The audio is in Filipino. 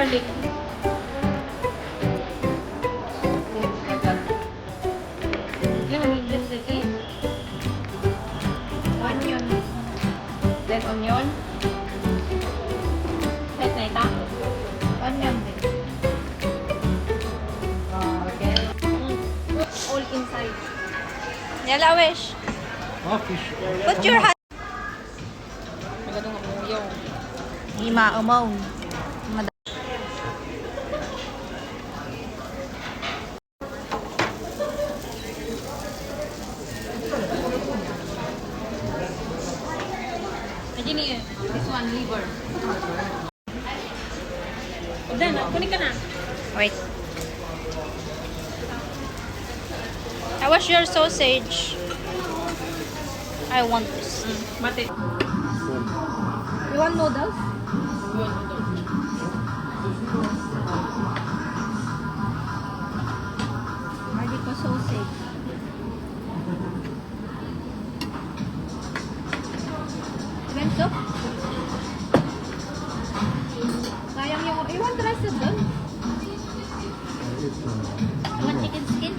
garlic. Onion. Then onion. Kahit na ito. Onion din. Okay. All inside. Yala, wish. Oh, fish. Put your hand. Magadong umuyaw. Ima, umaw. Ini, this one, liver. Udah, kunin ka na. Wait. I wash your sausage. I want this. Mate. You want noodles? Ready ko sausage. Lemon soup? Sayang yung... You want rice soup doon? You want chicken skin?